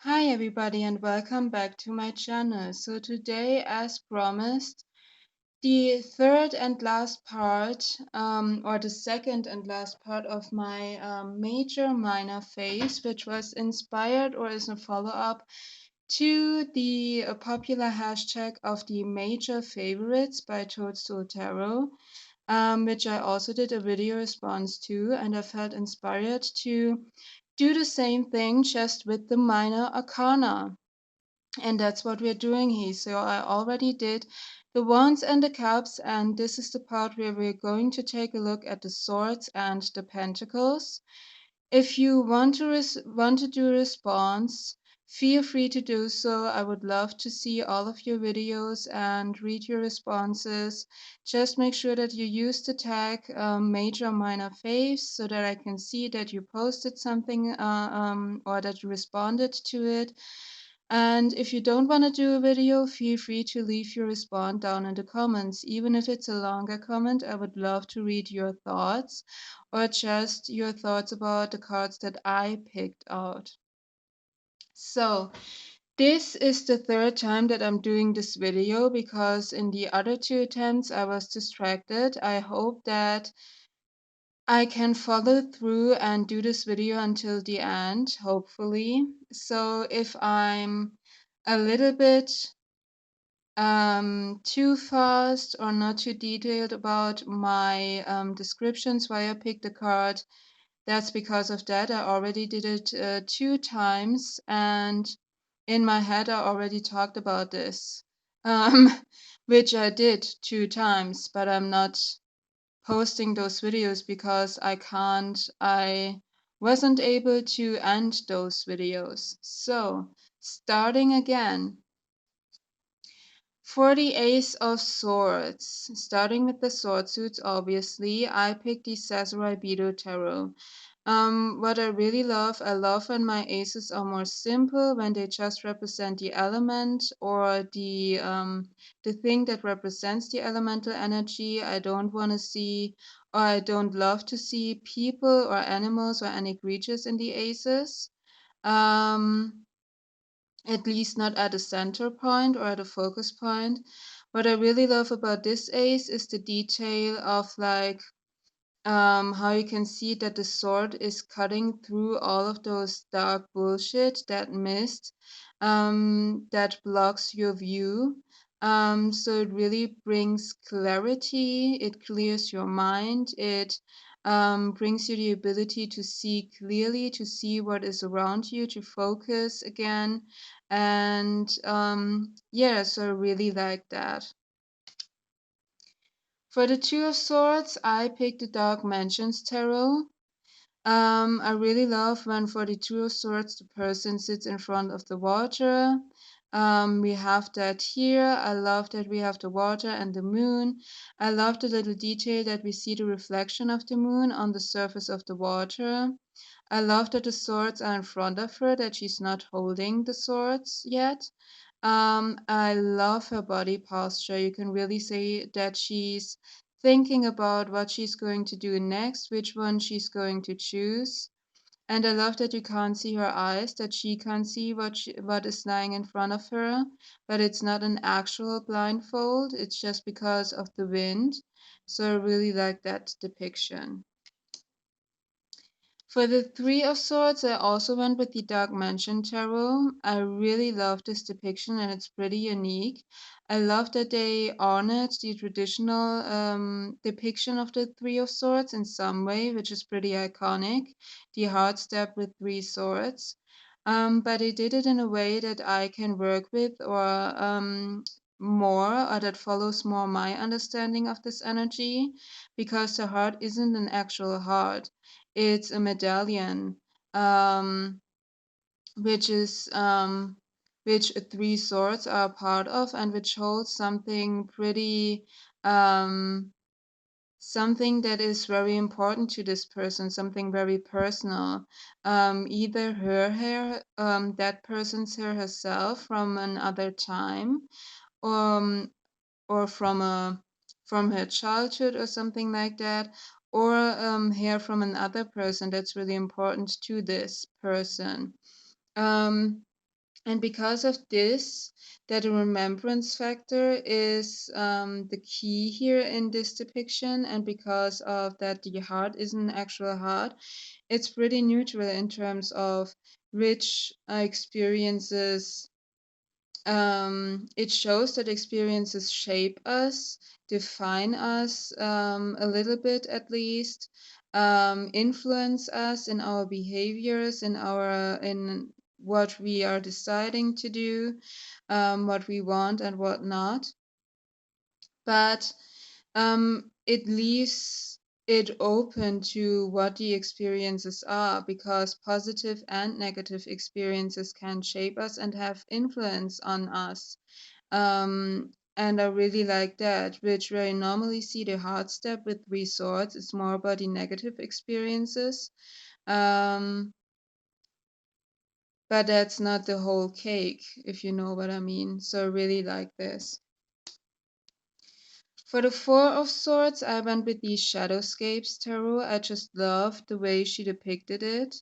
Hi everybody and welcome back to my channel. So today, as promised, the third and last part, or the second and last part of my major minor phase, which was inspired or is a follow-up to the popular hashtag of the major favorites by Toadstool Tarot, which I also did a video response to, and I felt inspired to do the same thing just with the minor arcana. And that's what we're doing here. So I already did the wands and the cups, and this is the part where we're going to take a look at the swords and the pentacles. If you want to do a response, feel free to do so. I would love to see all of your videos and read your responses. Just make sure that you use the tag major or minor faves so that I can see that you posted something or that you responded to it. And if you don't want to do a video, feel free to leave your response down in the comments. Even if it's a longer comment, I would love to read your thoughts or just your thoughts about the cards that I picked out. So, this is the third time that I'm doing this video because in the other two attempts I was distracted. I hope that I can follow through and do this video until the end, hopefully. So if I'm a little bit too fast or not too detailed about my descriptions why I picked the card, that's because of that. I already did it two times, and in my head I already talked about this, um, which I did two times, but I'm not posting those videos because I wasn't able to end those videos. So, starting again. For the Ace of Swords, starting with the sword suits, obviously, I picked the Samurai Bido Tarot. What I love when my aces are more simple, when they just represent the element or the thing that represents the elemental energy. I don't want to see, or I don't love to see people or animals or any creatures in the aces. Um, at least not at a center point or at a focus point. What I really love about this ace is the detail of like how you can see that the sword is cutting through all of those dark bullshit, that mist that blocks your view. So it really brings clarity, it clears your mind, it brings you the ability to see clearly, to see what is around you, to focus again. And yeah, so I really like that. For the Two of Swords, I picked the Dark Mansions Tarot. I really love when for the Two of Swords the person sits in front of the water. We have that here. I love that we have the water and the moon. I love the little detail that we see the reflection of the moon on the surface of the water. I love that the swords are in front of her, that she's not holding the swords yet. I love her body posture. You can really say that she's thinking about what she's going to do next, which one she's going to choose. And I love that you can't see her eyes, that she can't see what is lying in front of her, but it's not an actual blindfold, it's just because of the wind. So I really like that depiction. For the Three of Swords, I also went with the Dark Mansion Tarot. I really love this depiction and it's pretty unique. I love that they honored the traditional depiction of the Three of Swords in some way, which is pretty iconic. The hard step with three swords. But they did it in a way that I can work with or that follows more my understanding of this energy, because the heart isn't an actual heart, it's a medallion, um, which is which three swords are a part of, and which holds something pretty something that is very important to this person, something very personal. Either her hair, that person's hair herself from another time, um, or from her childhood or something like that, or hair from another person that's really important to this person. Um, And because of this, that the remembrance factor is the key here in this depiction, and because of that the heart isn't an actual heart, it's pretty neutral in terms of rich experiences. It shows that experiences shape us, define us a little bit at least, influence us in our behaviors, in what we are deciding to do, what we want and what not. But it leaves it open to what the experiences are, because positive and negative experiences can shape us and have influence on us. And I really like that, which where I normally see the hard step with three swords. It's more about the negative experiences. Um, but that's not the whole cake, if you know what I mean. So I really like this. For the Four of Swords, I went with the Shadowscapes tarot. I just love the way she depicted it.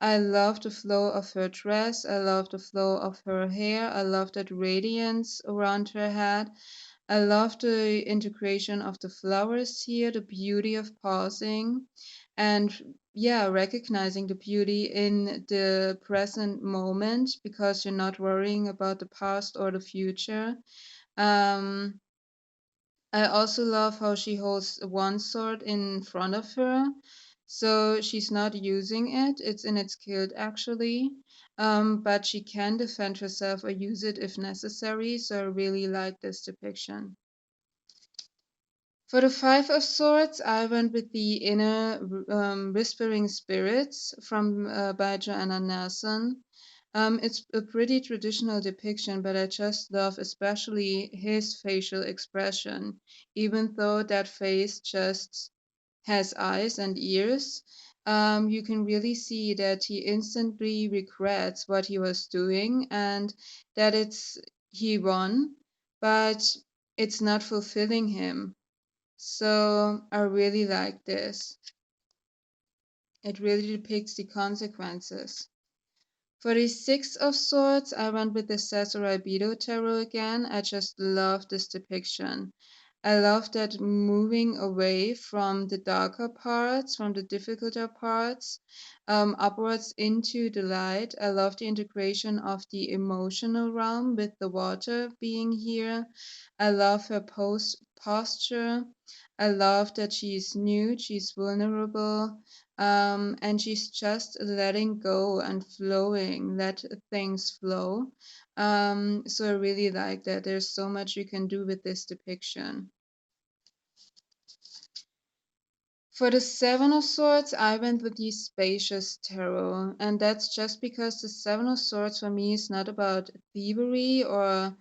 I love the flow of her dress. I love the flow of her hair. I love that radiance around her head. I love the integration of the flowers here, the beauty of pausing, and yeah, recognizing the beauty in the present moment because you're not worrying about the past or the future. Um, I also love how she holds one sword in front of her. So she's not using it, it's in its guild actually. But she can defend herself or use it if necessary. So I really like this depiction. For the Five of Swords, I went with the inner whispering spirits from by Joanna Nelson. It's a pretty traditional depiction, but I just love especially his facial expression. Even though that face just has eyes and ears, you can really see that he instantly regrets what he was doing and that he won, but it's not fulfilling him. So I really like this. It really depicts the consequences. For the Six of Swords, I went with the Sazerabido Tarot again. I just love this depiction. I love that moving away from the darker parts, from the difficulter parts, upwards into the light. I love the integration of the emotional realm with the water being here. I love her posture. I love that she's nude, she's vulnerable, and she's just letting go and flowing, let things flow. So I really like that. There's so much you can do with this depiction. For the Seven of Swords, I went with the Spacious Tarot, and that's just because the Seven of Swords for me is not about thievery or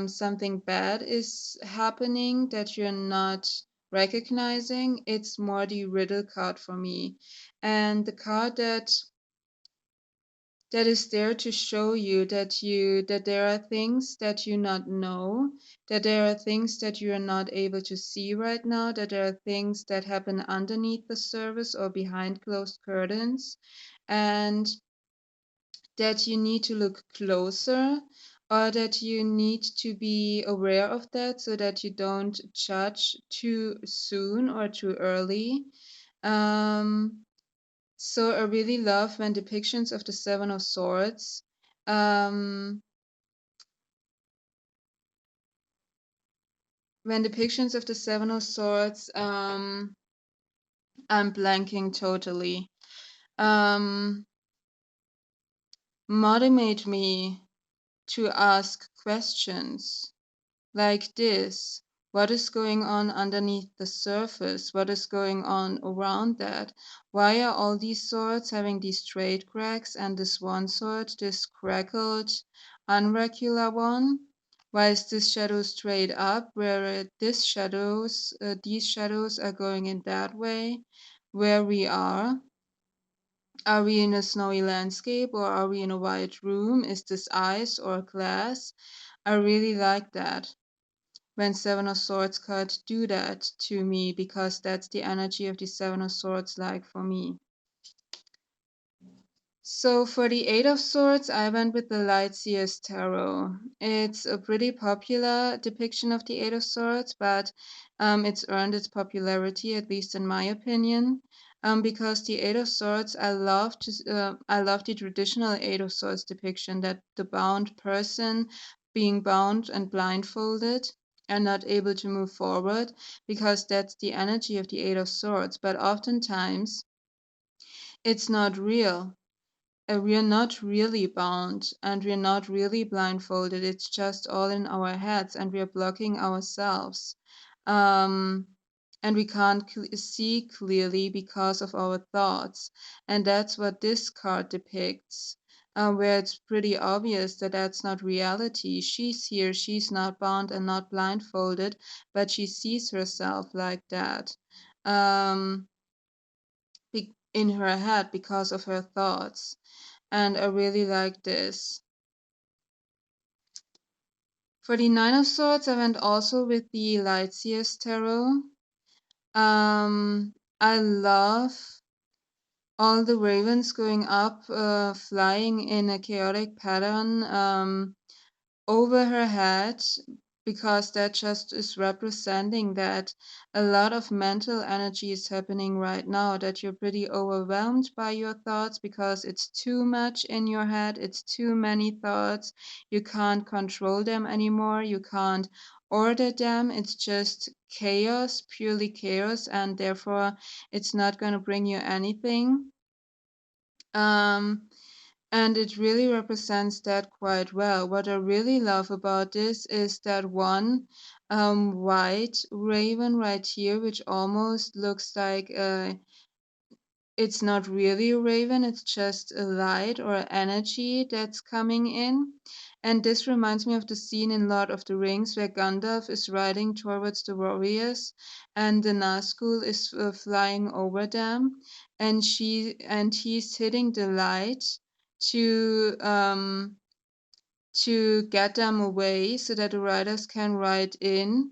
something bad is happening that you're not recognizing. It's more the riddle card for me, and the card that is there to show you that there are things that you not know, that there are things that you are not able to see right now, that there are things that happen underneath the surface or behind closed curtains, and that you need to look closer, or that you need to be aware of that so that you don't judge too soon or too early. So I really love when depictions of the Seven of Swords, um, I'm blanking totally, um, motivate me to ask questions like this. What is going on underneath the surface? What is going on around that? Why are all these swords having these straight cracks and this one sword, this crackled, unregular one? Why is this shadow straight up, where these shadows are going in that way? Where we are? Are we in a snowy landscape or are we in a white room? Is this ice or glass? I really like that when Seven of Swords cards do that to me, because that's the energy of the Seven of Swords like for me. So for the Eight of Swords, I went with the Light Seer's Tarot. It's a pretty popular depiction of the Eight of Swords, but it's earned its popularity, at least in my opinion, because the Eight of Swords, I love the traditional Eight of Swords depiction, that the bound person being bound and blindfolded and not able to move forward, because that's the energy of the Eight of Swords. But oftentimes, it's not real. We are not really bound and we are not really blindfolded. It's just all in our heads and we are blocking ourselves. Um, and we can't see clearly because of our thoughts. And that's what this card depicts, where it's pretty obvious that that's not reality. She's here, she's not bound and not blindfolded, but she sees herself like that. Um, in her head because of her thoughts, and I really like this. For the Nine of Swords, I went also with the Lightseer's Tarot. I love all the ravens going up, flying in a chaotic pattern. Over her head, because that just is representing that a lot of mental energy is happening right now, that you're pretty overwhelmed by your thoughts because it's too much in your head, it's too many thoughts, you can't control them anymore, you can't order them, it's just chaos, purely chaos, and therefore it's not going to bring you anything. um and it really represents that quite well. What I really love about this is that one white raven right here, which almost looks like it's not really a raven, it's just a light or energy that's coming in. And this reminds me of the scene in Lord of the Rings where Gandalf is riding towards the warriors and the Nazgul is flying over them, and he's hitting the light to to get them away so that the riders can ride in,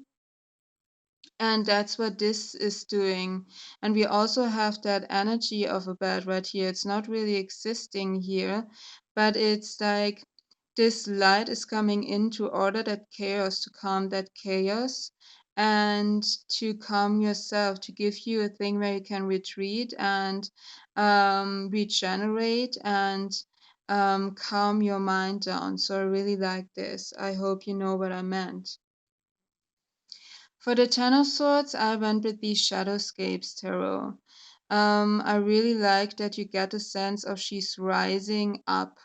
and that's what this is doing. And we also have that energy of a bed right here. It's not really existing here, but it's like this light is coming in to order that chaos, to calm that chaos, and to calm yourself, to give you a thing where you can retreat and regenerate and calm your mind down. So I really like this. I hope you know what I meant. For the Ten of Swords, I went with the Shadowscapes Tarot. I really like that you get a sense of she's rising up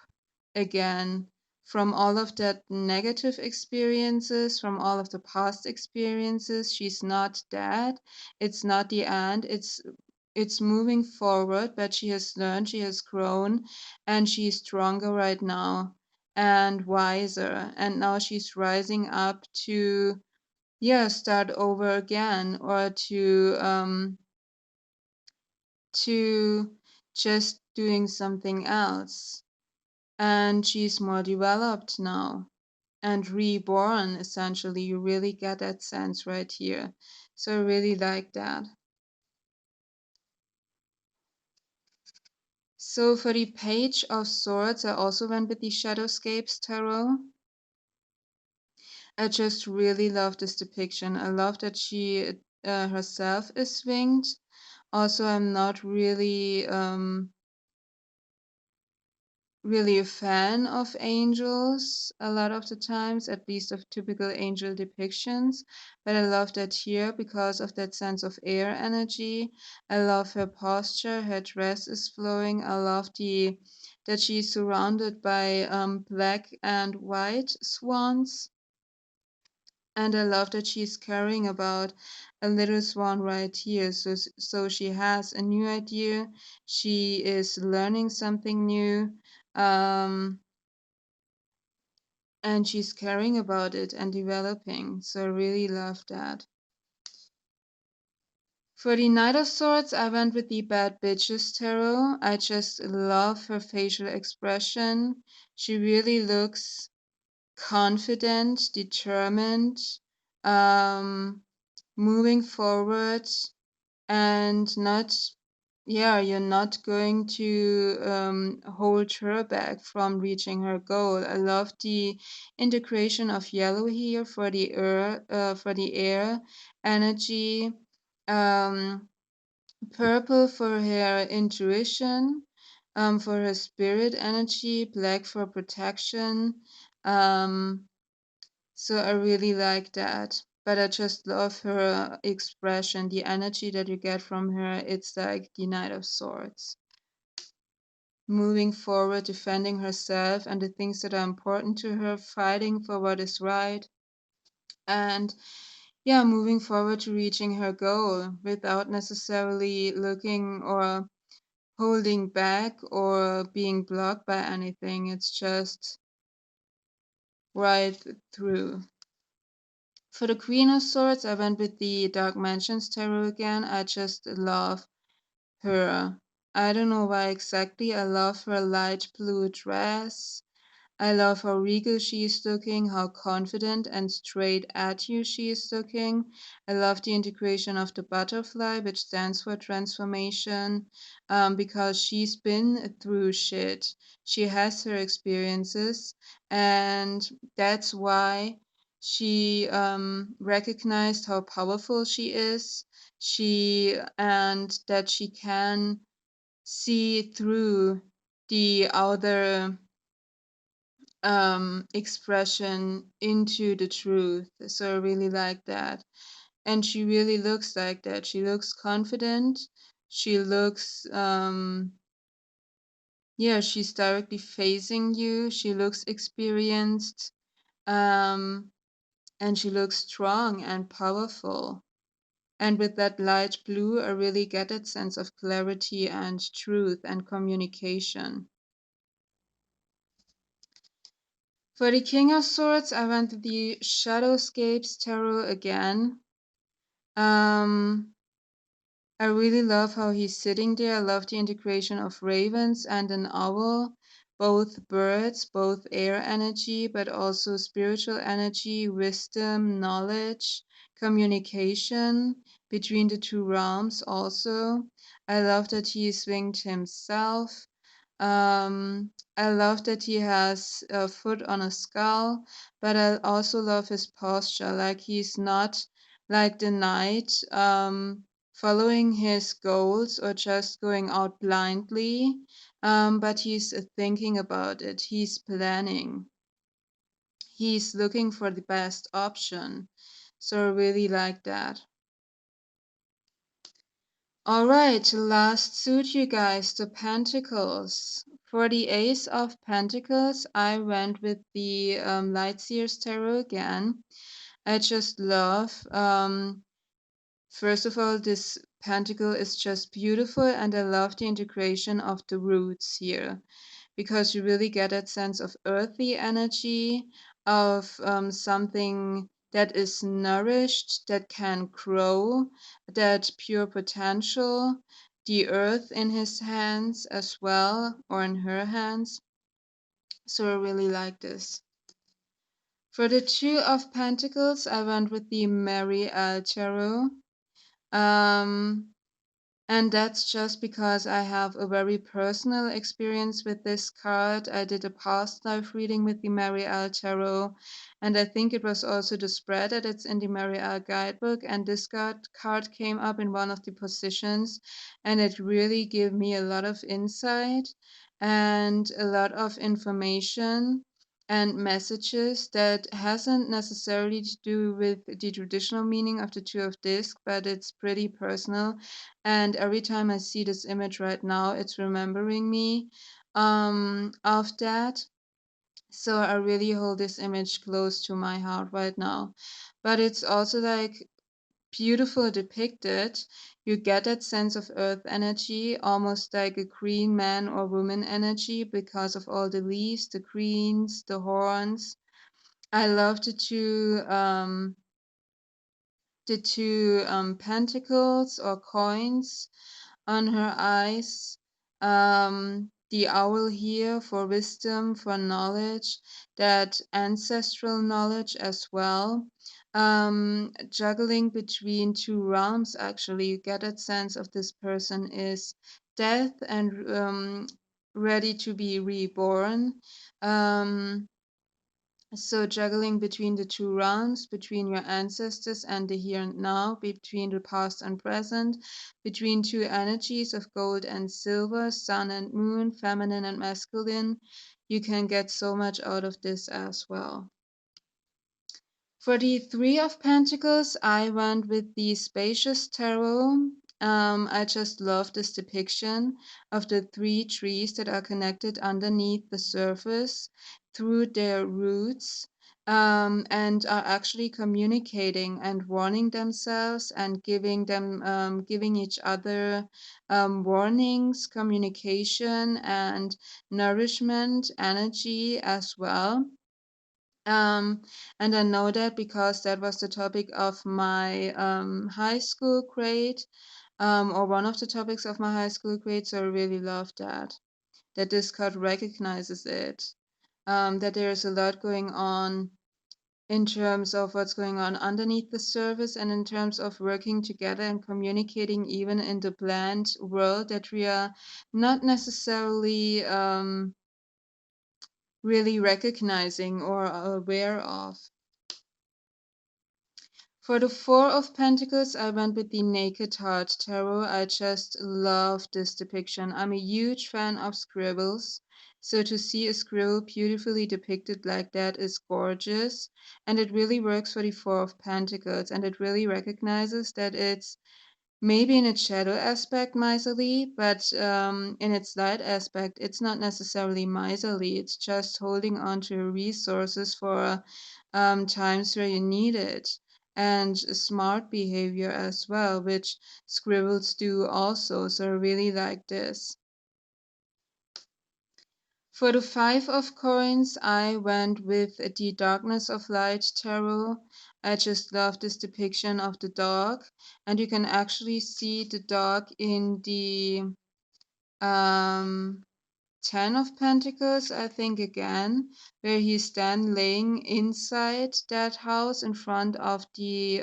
again from all of that negative experiences, from all of the past experiences. She's not dead. It's not the end. It's moving forward, but she has learned, she has grown, and she's stronger right now and wiser. And now she's rising up to, yeah, start over again, or to just doing something else. And she's more developed now and reborn, essentially. You really get that sense right here. So I really like that. So for the Page of Swords, I also went with the Shadowscapes Tarot. I just really love this depiction. I love that she herself is winged. Also, I'm not really a fan of angels a lot of the times, at least of typical angel depictions. But I love that here because of that sense of air energy. I love her posture, her dress is flowing. I love that she's surrounded by black and white swans. And I love that she's caring about a little swan right here. So she has a new idea. She is learning something new. Um, and she's caring about it and developing. So I really love that. For the Knight of Swords, I went with the Bad Bitches Tarot. I just love her facial expression. She really looks confident, determined, um, moving forward, and not yeah, you're not going to hold her back from reaching her goal. I love the integration of yellow here for the air energy, um, purple for her intuition, for her spirit energy, black for protection. Um, so I really like that. But I just love her expression, the energy that you get from her. It's like the Knight of Swords. Moving forward, defending herself and the things that are important to her, fighting for what is right, and yeah, moving forward to reaching her goal without necessarily looking or holding back or being blocked by anything. It's just right through. For the Queen of Swords, I went with the Dark Mansions Tarot again. I just love her. I don't know why exactly. I love her light blue dress. I love how regal she is looking, how confident and straight at you she is looking. I love the integration of the butterfly, which stands for transformation, because she's been through shit. She has her experiences, and that's why she recognized how powerful she is. And that she can see through the outer expression into the truth. So I really like that. And she really looks like that. She looks confident. She looks, yeah, she's directly facing you. She looks experienced. Um, and she looks strong and powerful. And with that light blue, I really get that sense of clarity and truth and communication. For the King of Swords, I went with the Shadowscapes Tarot again. Um, I really love how he's sitting there. I love the integration of ravens and an owl, both birds, both air energy, but also spiritual energy, wisdom, knowledge, communication between the two realms also. I love that he is winged himself. I love that he has a foot on a skull, but I also love his posture. Like he's not like the knight, following his goals or just going out blindly, but he's thinking about it. He's planning. He's looking for the best option. So I really like that. All right, last suit, you guys, the Pentacles. For the Ace of Pentacles, I went with the Lightseer's Tarot again. I just love, first of all, this pentacle is just beautiful, and I love the integration of the roots here because you really get that sense of earthy energy, of something that is nourished, that can grow, that pure potential, the earth in his hands as well, or in her hands. So I really like this. For the Two of Pentacles, I went with the Mary Tarot. Um, And that's just because I have a very personal experience with this card. I did a past life reading with the Marielle Tarot, and I think it was also the spread that it's in the Marielle guidebook. And this card came up in one of the positions, and it really gave me a lot of insight and a lot of information and messages that hasn't necessarily to do with the traditional meaning of the Two of Discs, but it's pretty personal, and every time I see this image right now, it's remembering me of that. So I really hold this image close to my heart right now. But it's also like beautiful depicted. You get that sense of earth energy, almost like a green man or woman energy because of all the leaves, the greens, the horns. I love the two pentacles or coins on her eyes. The owl here for wisdom, for knowledge, that ancestral knowledge as well. juggling between two realms. Actually, you get that sense of this person is death and ready to be reborn. So juggling between the two realms, between your ancestors and the here and now, between the past and present, between two energies of gold and silver, sun and moon, feminine and masculine. You can get so much out of this as well. For the Three of Pentacles, I went with the Spacious Tarot. I just love this depiction of the three trees that are connected underneath the surface through their roots, and are actually communicating and warning themselves and giving each other warnings, communication, and nourishment energy as well. And I know that because that was the topic of my high school grade, or one of the topics of my high school grade. So I really love that this card recognizes it, that there's a lot going on in terms of what's going on underneath the surface and in terms of working together and communicating even in the bland world that we are not necessarily really recognizing or aware of. For the Four of Pentacles, I went with the Naked Heart Tarot. I just love this depiction. I'm a huge fan of scribbles. So to see a scribble beautifully depicted like that is gorgeous. And it really works for the Four of Pentacles. And it really recognizes that it's maybe in its shadow aspect miserly, but in its light aspect, it's not necessarily miserly. It's just holding on to resources for times where you need it. And smart behavior as well, which scribbles do also. So I really like this. For the Five of Coins, I went with the Darkness of Light Tarot. I just love this depiction of the dog. And you can actually see the dog in the um, Ten of Pentacles, I think again, where he's then laying inside that house in front of the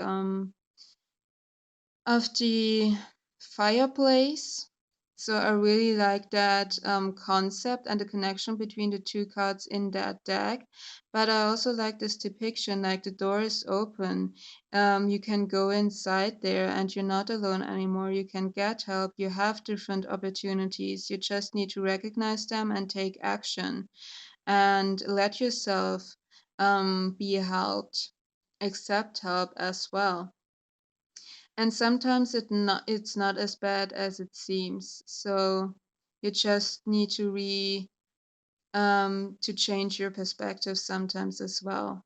fireplace. So I really like that concept and the connection between the two cards in that deck. But I also like this depiction, like the door is open. You can go inside there and you're not alone anymore. You can get help. You have different opportunities. You just need to recognize them and take action and let yourself be helped. Accept help as well, and sometimes it's not as bad as it seems. So you just need to change your perspective sometimes as well.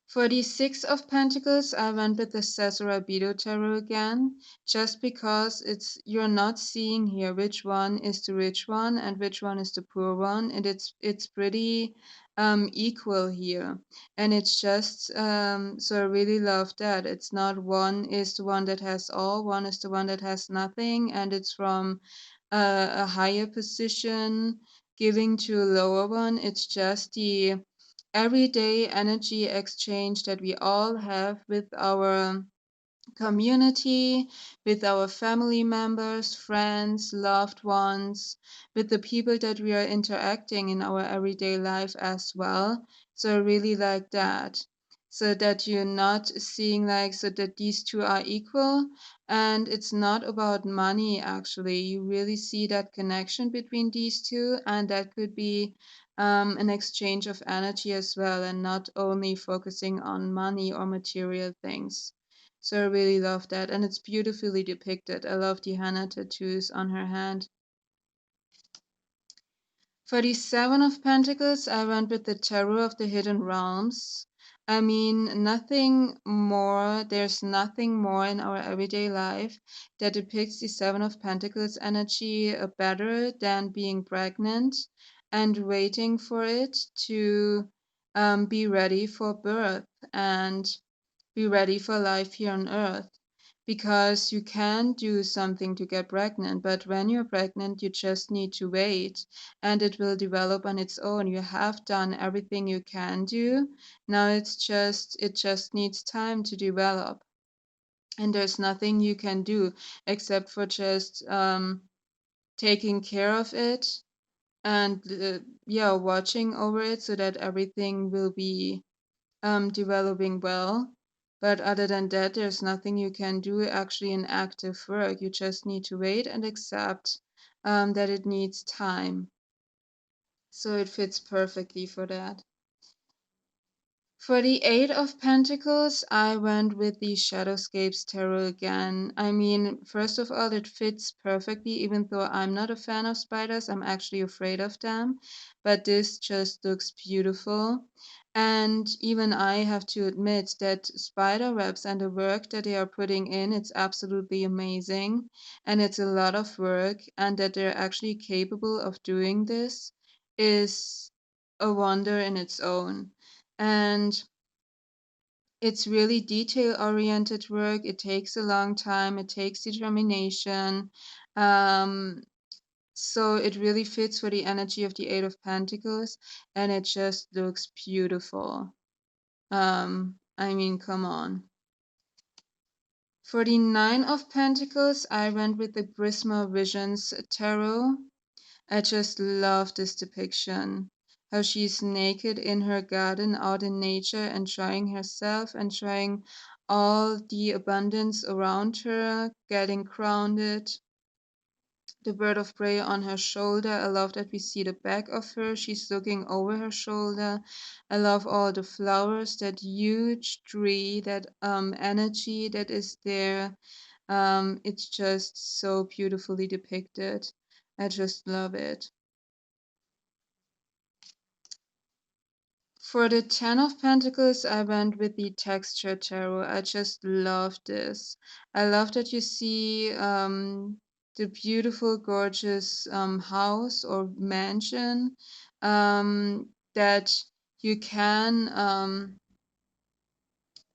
For the Six of Pentacles, I went with the Cesarabido Tarot again, just because you're not seeing here which one is the rich one and which one is the poor one, and it's pretty equal here. And it's just so I really love that. It's not one is the one that has all, one is the one that has nothing, and it's from a higher position giving to a lower one. It's just the everyday energy exchange that we all have with our community, with our family members, friends, loved ones, with the people that we are interacting in our everyday life as well. So I really like that. So that you're not seeing like so that these two are equal, and it's not about money actually. You really see that connection between these two, and that could be an exchange of energy as well, and not only focusing on money or material things. So I really love that, and it's beautifully depicted. I love the henna tattoos on her hand. For the Seven of Pentacles, I went with the Tarot of the Hidden Realms. I mean, there's nothing more in our everyday life that depicts the Seven of Pentacles energy better than being pregnant and waiting for it to be ready for birth and be ready for life here on earth. because you can do something to get pregnant, but when you're pregnant, you just need to wait and it will develop on its own. You have done everything you can do. Now it just needs time to develop. And there's nothing you can do except for just taking care of it and yeah, watching over it so that everything will be developing well. But other than that, there's nothing you can do actually in active work. You just need to wait and accept that it needs time. So it fits perfectly for that. For the Eight of Pentacles, I went with the Shadowscapes Tarot again. I mean, first of all, it fits perfectly, even though I'm not a fan of spiders, I'm actually afraid of them. But this just looks beautiful. And even I have to admit that spider webs and the work that they are putting in, it's absolutely amazing. And it's a lot of work, and that they're actually capable of doing this is a wonder in its own. And it's really detail oriented work. It takes a long time, it takes determination. Um, so it really fits for the energy of the Eight of Pentacles, and it just looks beautiful. I mean, come on. For the Nine of Pentacles, I went with the Prisma Visions Tarot. I just love this depiction. How she's naked in her garden out in nature, enjoying herself, enjoying all the abundance around her, getting grounded. The bird of prey on her shoulder. I love that we see the back of her. She's looking over her shoulder. I love all the flowers, that huge tree, that energy that is there. It's just so beautifully depicted. I just love it. For the Ten of Pentacles, I went with the Texture Tarot. I just love this. I love that you see the beautiful, gorgeous house or mansion that you can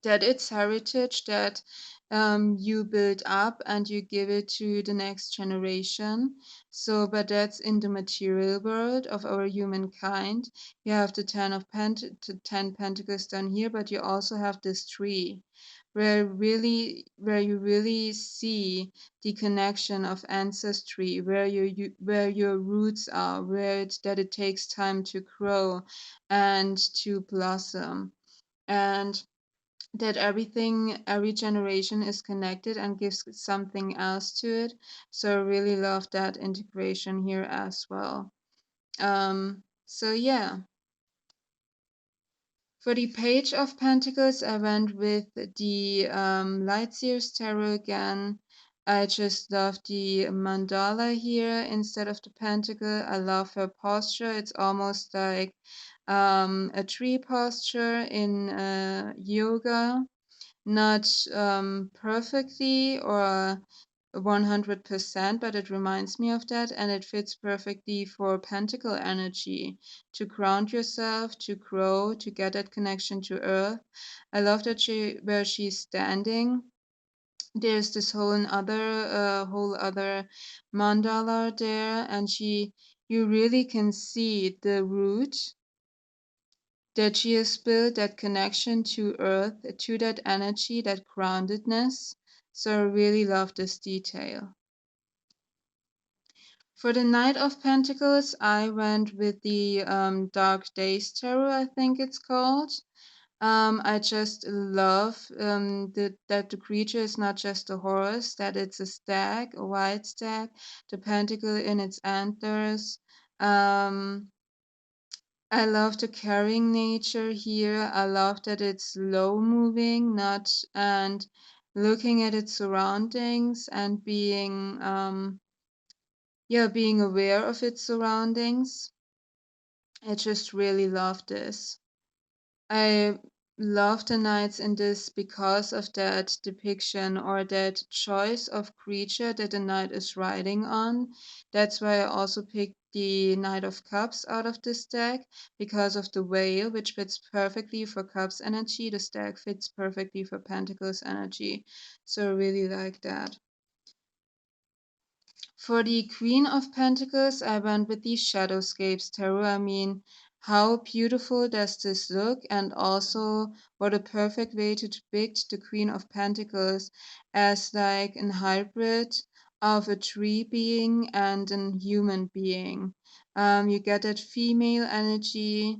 that it's heritage that you build up and you give it to the next generation. So, but that's in the material world of our humankind. You have the ten pentacles down here, but you also have this tree where you really see the connection of ancestry, where your roots are, that it takes time to grow and to blossom. And that every generation is connected and gives something else to it. So I really love that integration here as well. So yeah, for the Page of Pentacles, I went with the Light Seers Tarot again. I just love the mandala here instead of the pentacle. I love her posture. It's almost like a tree posture in yoga. Not perfectly or 100%, but it reminds me of that, and it fits perfectly for pentacle energy to ground yourself, to grow, to get that connection to earth. I love that where she's standing. There's this whole other mandala there, and you really can see the root that she has built, that connection to earth, to that energy, that groundedness. So I really love this detail. For the Knight of Pentacles, I went with the Dark Days Tarot, I think it's called. I just love that the creature is not just a horse, that it's a stag, a white stag, the pentacle in its antlers. Um, I love the carrying nature here. I love that it's slow moving, not and looking at its surroundings and being aware of its surroundings. I just really love this. I love the knights in this because of that depiction or that choice of creature that the knight is riding on. That's why I also picked the Knight of Cups out of this deck because of the whale, which fits perfectly for Cups energy. The stack fits perfectly for Pentacles energy. So I really like that. For the Queen of Pentacles, I went with the Shadowscapes Tarot. I mean, how beautiful does this look? And also, what a perfect way to depict the Queen of Pentacles as like a hybrid of a tree being and a human being. You get that female energy,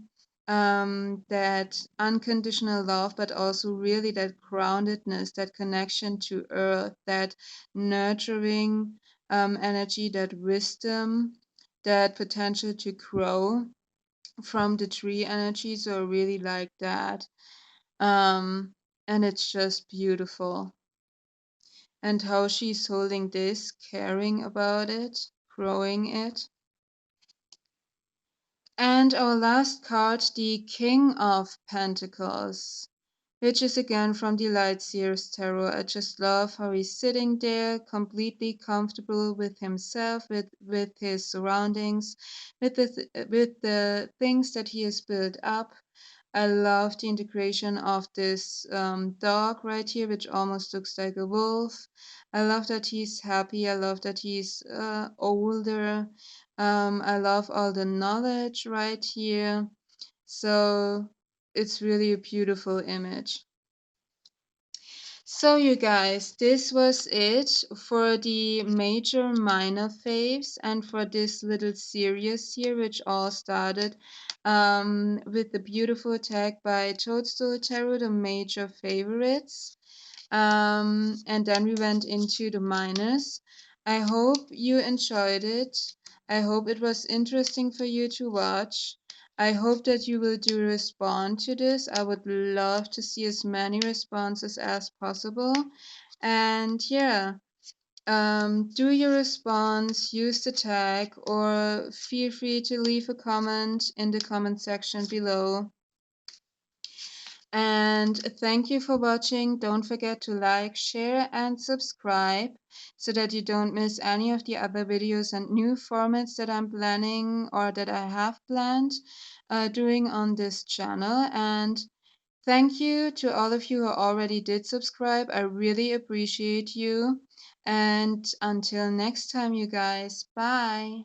that unconditional love, but also really that groundedness, that connection to earth, that nurturing energy, that wisdom, that potential to grow from the tree energy. So I really like that. And it's just beautiful. And how she's holding this, caring about it, growing it. And our last card, the King of Pentacles, which is again from the Light Seers Tarot. I just love how he's sitting there, completely comfortable with himself, with his surroundings, with the things that he has built up. I love the integration of this dog right here, which almost looks like a wolf. I love that he's happy. I love that he's older. I love all the knowledge right here. So it's really a beautiful image. So you guys, this was it for the major minor faves and for this little series here, which all started with the beautiful tag by Toadstool Tarot, the major favorites. And then we went into the minors. I hope you enjoyed it. I hope it was interesting for you to watch. I hope that you will do respond to this. I would love to see as many responses as possible. And yeah, do your response, use the tag, or feel free to leave a comment in the comment section below. And thank you for watching. Don't forget to like, share, and subscribe so that you don't miss any of the other videos and new formats that I'm planning or that I have planned doing on this channel. And thank you to all of you who already did subscribe. I really appreciate you. And until next time, you guys, bye.